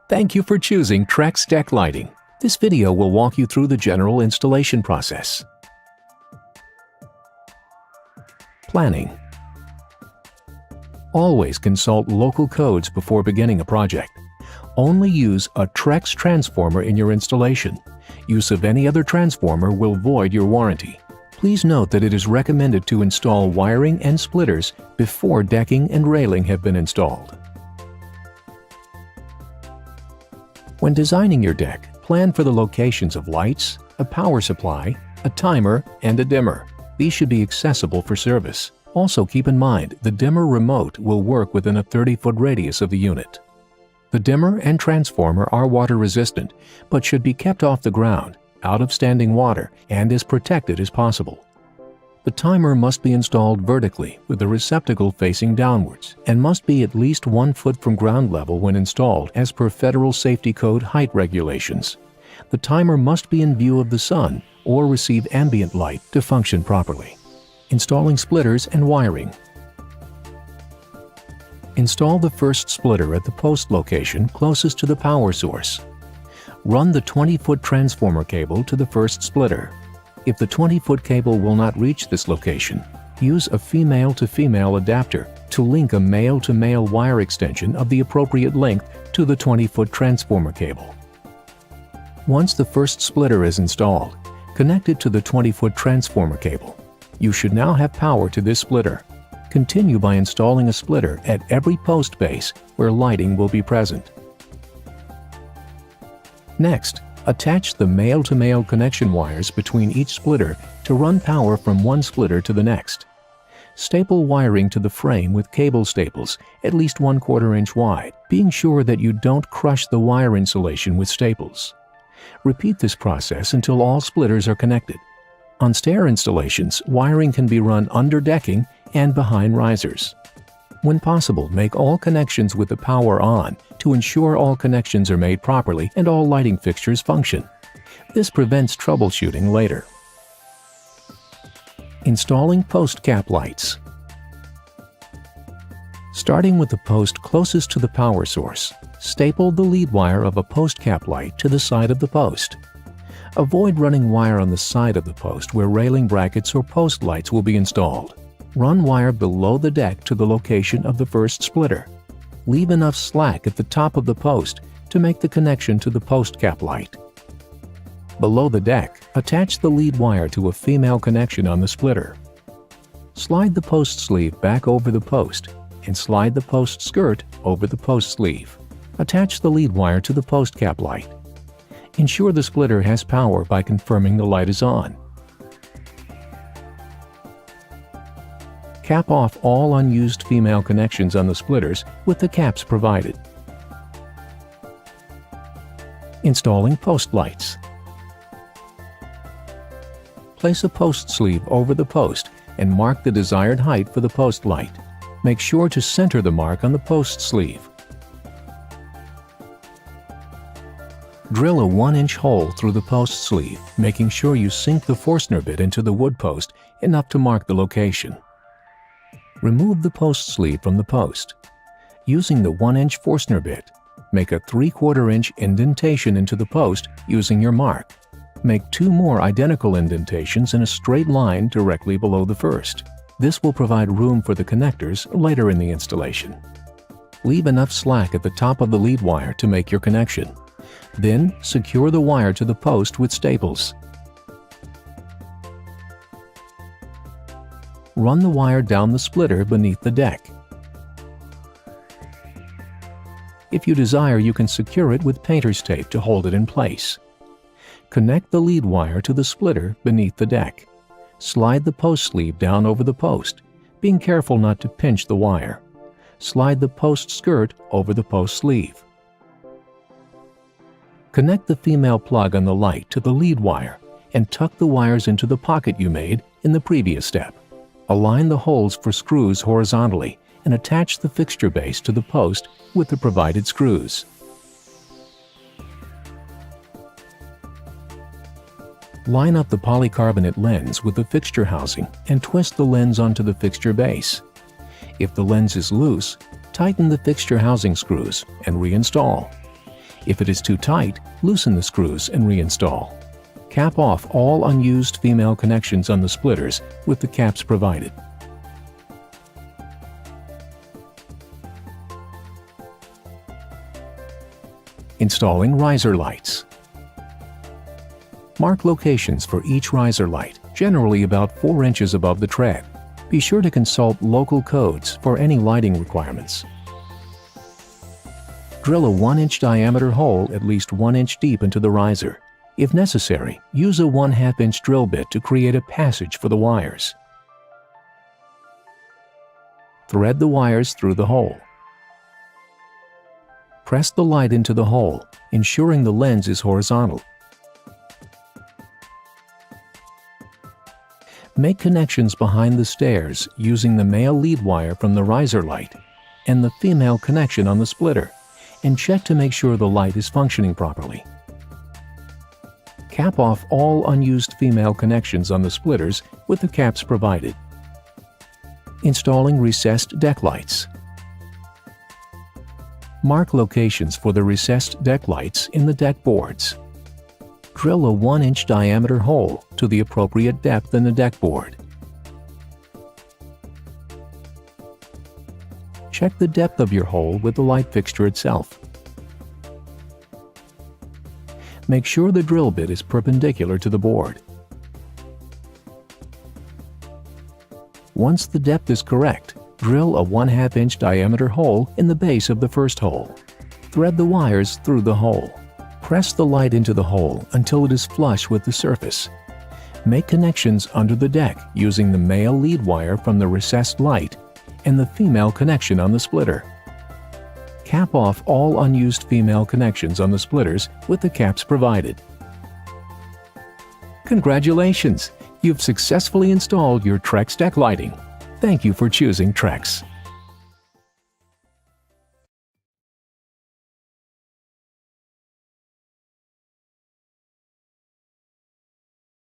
Thank you for choosing Trex deck lighting. This video will walk you through the general installation process. Planning. Always consult local codes before beginning a project. Only use a Trex transformer in your installation. Use of any other transformer will void your warranty. Please note that it is recommended to install wiring and splitters before decking and railing have been installed. When designing your deck, plan for the locations of lights, a power supply, a timer, and a dimmer. These should be accessible for service. Also keep in mind the dimmer remote will work within a 30-foot radius of the unit. The dimmer and transformer are water resistant, but should be kept off the ground, out of standing water, and as protected as possible. The timer must be installed vertically with the receptacle facing downwards and must be at least 1 foot from ground level when installed as per Federal Safety Code height regulations. The timer must be in view of the sun or receive ambient light to function properly. Installing splitters and wiring. Install the first splitter at the post location closest to the power source. Run the 20-foot transformer cable to the first splitter. If the 20-foot cable will not reach this location, use a female-to-female adapter to link a male-to-male wire extension of the appropriate length to the 20-foot transformer cable. Once the first splitter is installed, connect it to the 20-foot transformer cable. You should now have power to this splitter. Continue by installing a splitter at every post base where lighting will be present. Next, attach the male-to-male connection wires between each splitter to run power from one splitter to the next. Staple wiring to the frame with cable staples at least 1/4 inch wide, being sure that you don't crush the wire insulation with staples. Repeat this process until all splitters are connected. On stair installations, wiring can be run under decking and behind risers. When possible, make all connections with the power on to ensure all connections are made properly and all lighting fixtures function. This prevents troubleshooting later. Installing post cap lights. Starting with the post closest to the power source, staple the lead wire of a post cap light to the side of the post. Avoid running wire on the side of the post where railing brackets or post lights will be installed. Run wire below the deck to the location of the first splitter. Leave enough slack at the top of the post to make the connection to the post cap light. Below the deck, attach the lead wire to a female connection on the splitter. Slide the post sleeve back over the post and slide the post skirt over the post sleeve. Attach the lead wire to the post cap light. Ensure the splitter has power by confirming the light is on. Cap off all unused female connections on the splitters with the caps provided. Installing post lights. Place a post sleeve over the post and mark the desired height for the post light. Make sure to center the mark on the post sleeve. Drill a 1-inch hole through the post sleeve, making sure you sink the Forstner bit into the wood post enough to mark the location. Remove the post sleeve from the post. Using the 1-inch Forstner bit, make a 3/4 inch indentation into the post using your mark. Make 2 more identical indentations in a straight line directly below the first. This will provide room for the connectors later in the installation. Leave enough slack at the top of the lead wire to make your connection. Then secure the wire to the post with staples. Run the wire down the splitter beneath the deck. If you desire, you can secure it with painter's tape to hold it in place. Connect the lead wire to the splitter beneath the deck. Slide the post sleeve down over the post, being careful not to pinch the wire. Slide the post skirt over the post sleeve. Connect the female plug on the light to the lead wire and tuck the wires into the pocket you made in the previous step. Align the holes for screws horizontally and attach the fixture base to the post with the provided screws. Line up the polycarbonate lens with the fixture housing and twist the lens onto the fixture base. If the lens is loose, tighten the fixture housing screws and reinstall. If it is too tight, loosen the screws and reinstall. Cap off all unused female connections on the splitters with the caps provided. Installing riser lights. Mark locations for each riser light, generally about 4 inches above the tread. Be sure to consult local codes for any lighting requirements. Drill a 1-inch diameter hole at least 1 inch deep into the riser. If necessary, use a 1/2 inch drill bit to create a passage for the wires. Thread the wires through the hole. Press the light into the hole, ensuring the lens is horizontal. Make connections behind the stairs using the male lead wire from the riser light and the female connection on the splitter, and check to make sure the light is functioning properly. Cap off all unused female connections on the splitters with the caps provided. Installing recessed deck lights. Mark locations for the recessed deck lights in the deck boards. Drill a 1-inch diameter hole to the appropriate depth in the deck board. Check the depth of your hole with the light fixture itself. Make sure the drill bit is perpendicular to the board. Once the depth is correct, drill a 1/2 inch diameter hole in the base of the first hole. Thread the wires through the hole. Press the light into the hole until it is flush with the surface. Make connections under the deck using the male lead wire from the recessed light and the female connection on the splitter. Cap off all unused female connections on the splitters with the caps provided. Congratulations! You've successfully installed your Trex deck lighting. Thank you for choosing Trex.